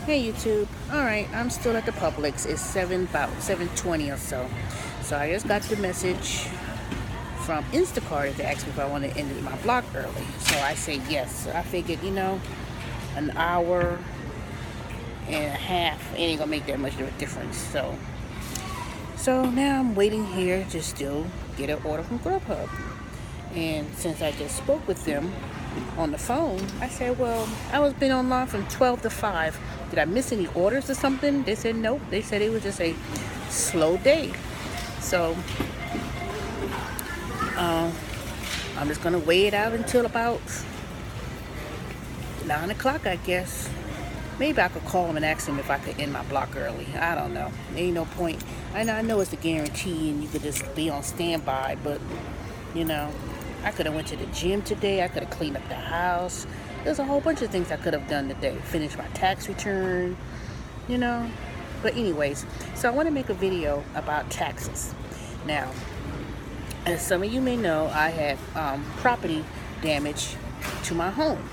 Hey YouTube. Alright, I'm still at the Publix. It's about 7:20 or so. So I just got the message from Instacart that asked me if I want to end my block early. So I say yes. So I figured, an hour and a half ain't gonna make that much of a difference. So now I'm waiting here to still get an order from Grubhub. And since I just spoke with them on the phone, I said, well, I was been online from 12 to 5. Did I miss any orders or something? They said nope. They said it was just a slow day. So I'm just going to wait it out until about 9 o'clock, I guess. Maybe I could call them and ask them if I could end my block early. I don't know. Ain't no point. I know it's a guarantee and you could just be on standby, but, you know, I could have went to the gym today. I could have cleaned up the house. There's a whole bunch of things I could have done today. Finished my tax return, you know. But anyways, so I want to make a video about taxes. Now, as some of you may know, I had property damage to my home.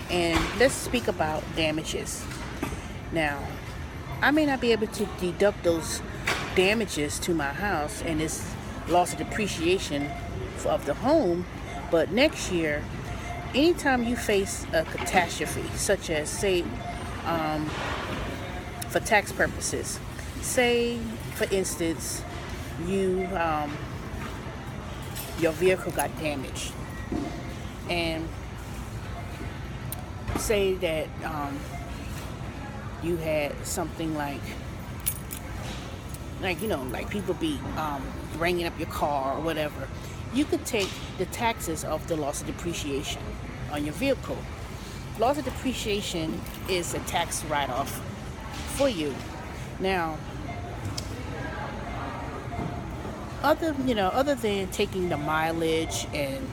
And let's speak about damages. Now, I may not be able to deduct those damages to my house and this loss of depreciation of the home, but next year, anytime you face a catastrophe, such as, say, for tax purposes, say, for instance, your vehicle got damaged, and say that you had something like people be bringing up your car or whatever, you could take the taxes of the loss of depreciation on your vehicle. Loss of depreciation is a tax write-off for you. Now, other than taking the mileage and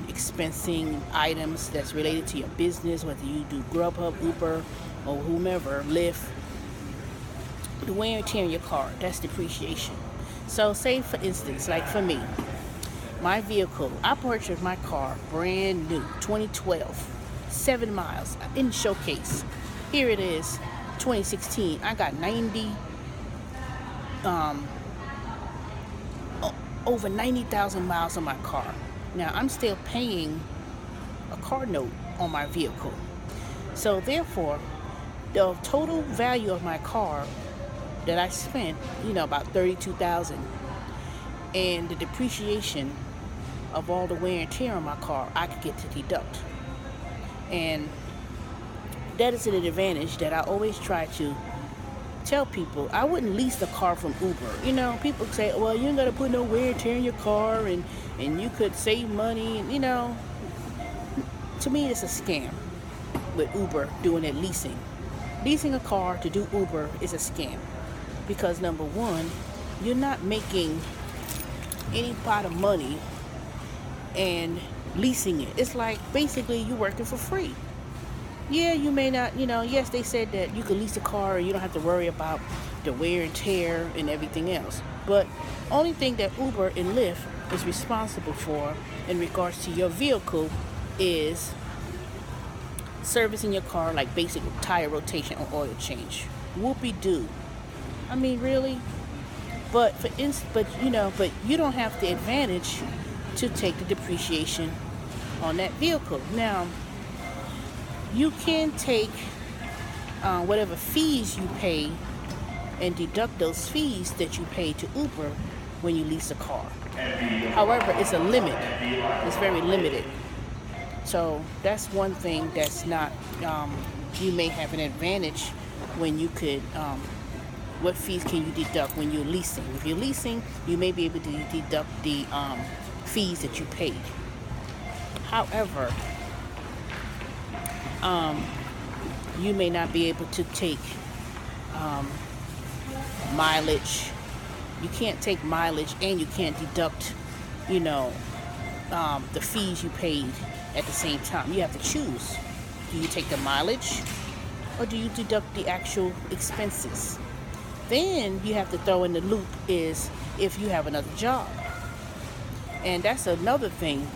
expensing items that's related to your business, whether you do Grubhub, Uber, or whomever, Lyft, the wear and tear in your car, that's depreciation. So say, for instance, like for me, my vehicle, I purchased my car brand new, 2012, 7 miles in showcase. Here it is, 2016. I got over 90,000 miles on my car. Now I'm still paying a car note on my vehicle. So therefore, the total value of my car that I spent, about 32,000, and the depreciation of all the wear and tear on my car, I could get to deduct. And that is an advantage that I always try to tell people. I wouldn't lease the car from Uber. People say, well, you ain't got to put no wear and tear in your car and you could save money. And, to me, it's a scam with Uber doing it leasing. Leasing a car to do Uber is a scam because, number one, you're not making any pot of money and leasing it. It's like basically you working for free. Yeah, you may not, yes, they said that you could lease a car and you don't have to worry about the wear and tear and everything else. But only thing that Uber and Lyft is responsible for in regards to your vehicle is servicing your car, like basic tire rotation or oil change. Whoopie-doo. I mean, really? But you don't have the advantage to take the depreciation on that vehicle. Now, you can take whatever fees you pay and deduct those fees that you pay to Uber when you lease a car. However, it's a limit. It's very limited. So that's one thing that's not, you may have an advantage when you could, what fees can you deduct when you're leasing? If you're leasing, you may be able to deduct the fees that you paid. However, you may not be able to take mileage. You can't take mileage and you can't deduct, the fees you paid at the same time. You have to choose. Do you take the mileage or do you deduct the actual expenses? Then you have to throw in the loop is if you have another job. And that's another thing.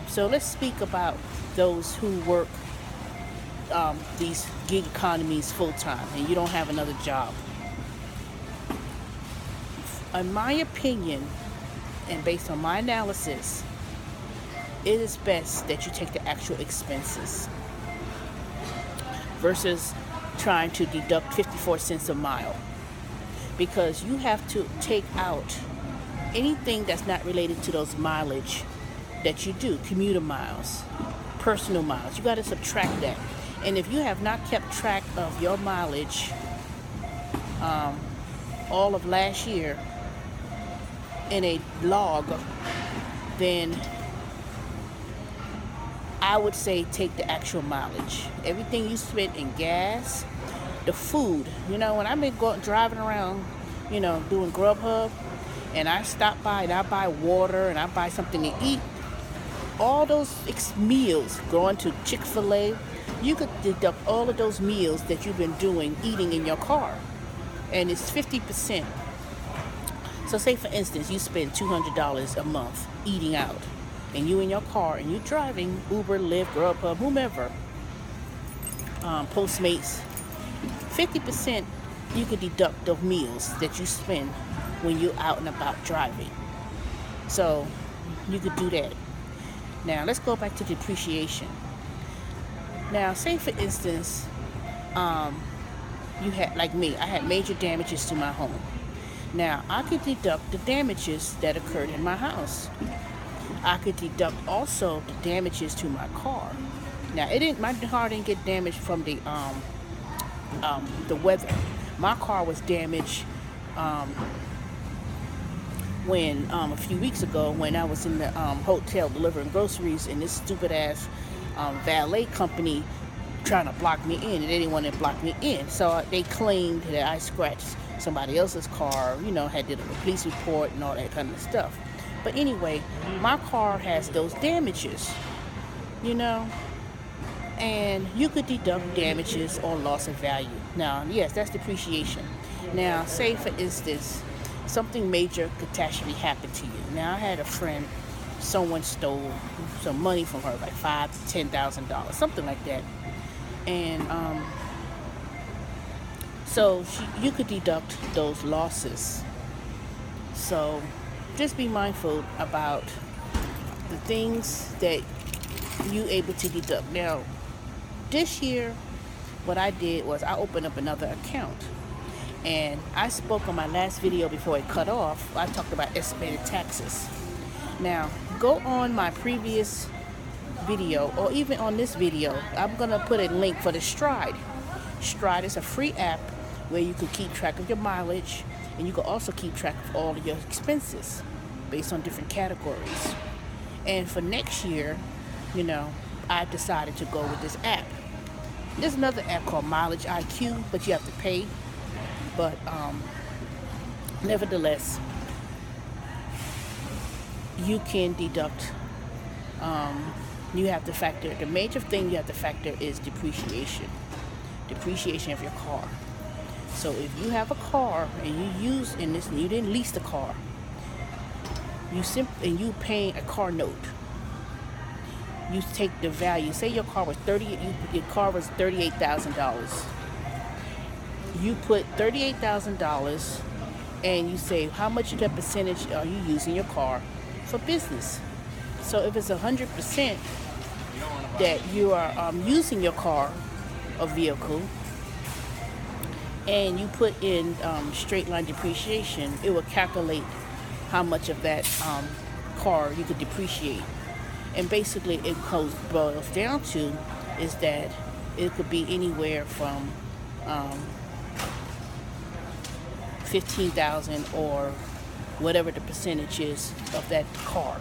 So let's speak about those who work these gig economies full time and you don't have another job. In my opinion, and based on my analysis, it is best that you take the actual expenses versus trying to deduct 54 cents a mile, because you have to take out anything that's not related to those mileage that you do, commuter miles, personal miles. You got to subtract that. And if you have not kept track of your mileage all of last year in a log, then I would say take the actual mileage. Everything you spent in gas, the food. You know, when I've been driving around, you know, doing Grubhub, and I stop by and I buy water and I buy something to eat, all those meals, going to Chick-fil-A, you could deduct all of those meals that you've been eating in your car. And it's 50%. So say, for instance, you spend $200 a month eating out, and you in your car, and you're driving Uber, Lyft, Grubhub, whomever, Postmates, 50% you could deduct of meals that you spend when you're out and about driving. So you could do that. Now let's go back to depreciation. Now say, for instance, you had, like me, I had major damages to my home. Now I could deduct the damages that occurred in my house. I could deduct also the damages to my car. Now my car didn't get damaged from the weather. My car was damaged when a few weeks ago, when I was in the hotel delivering groceries, and this stupid ass valet company trying to block me in, and they didn't want to block me in. So they claimed that I scratched somebody else's car, you know, had did a police report and all that kind of stuff. But anyway, my car has those damages, you know, and you could deduct damages or loss of value. Now, yes, that's depreciation. Now, say for instance, something major catastrophe happened to you. Now, I had a friend, someone stole some money from her, like $5,000 to $10,000, something like that. And so you could deduct those losses. So just be mindful about the things that you able to deduct. Now, this year, what I did was I opened up another account. And I spoke on my last video before it cut off. I talked about estimated taxes. Now, go on my previous video, or even on this video, I'm going to put a link for the Stride. Stride is a free app where you can keep track of your mileage, and you can also keep track of all of your expenses based on different categories. And for next year, you know, I've decided to go with this app. There's another app called Mileage IQ, but you have to pay. But nevertheless, you can deduct, you have to factor, the major thing you have to factor is depreciation of your car. So if you have a car and you didn't lease the car, and you paying a car note, you take the value. Say your car was $38,000. You put $38,000, and you say how much of that percentage are you using your car for business. So if it's 100% that you are using your car or vehicle, and you put in straight line depreciation, it will calculate how much of that car you could depreciate. And basically it boils down to is that it could be anywhere from $15,000 or whatever the percentage is of that car.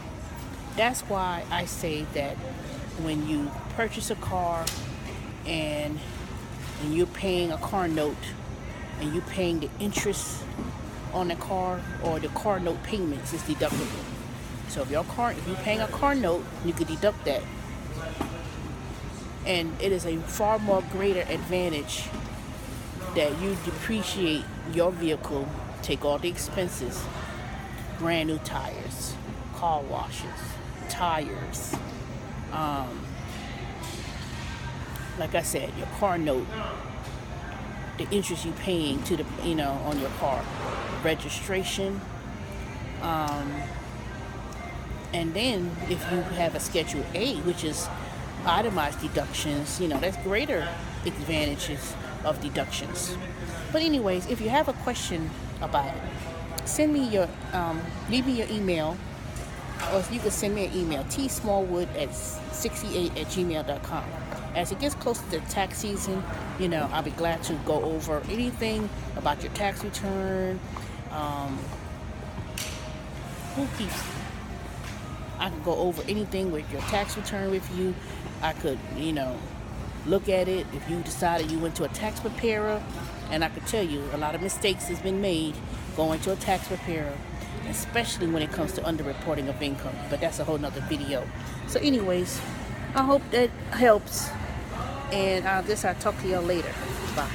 That's why I say that when you purchase a car and you're paying a car note and you're paying the interest on the car, or the car note payments, is deductible. So if you're paying a car note, you could deduct that. And it is a far more greater advantage that you depreciate your vehicle, take all the expenses, brand new tires, car washes, tires, like I said, your car note, the interest you're paying to the, on your car, registration, and then if you have a Schedule A, which is itemized deductions, that's greater advantages of deductions. But anyways, if you have a question about it, send me your, leave me your email, or you can send me an email, tsmallwood68@gmail.com. As it gets closer to tax season, I'll be glad to go over anything about your tax return. I can go over anything with your tax return with you. I could, look at it if you decided you went to a tax preparer, and I could tell you a lot of mistakes has been made going to a tax preparer, especially when it comes to underreporting of income. But that's a whole nother video. So anyways, I hope that helps, and I'll talk to y'all later. Bye.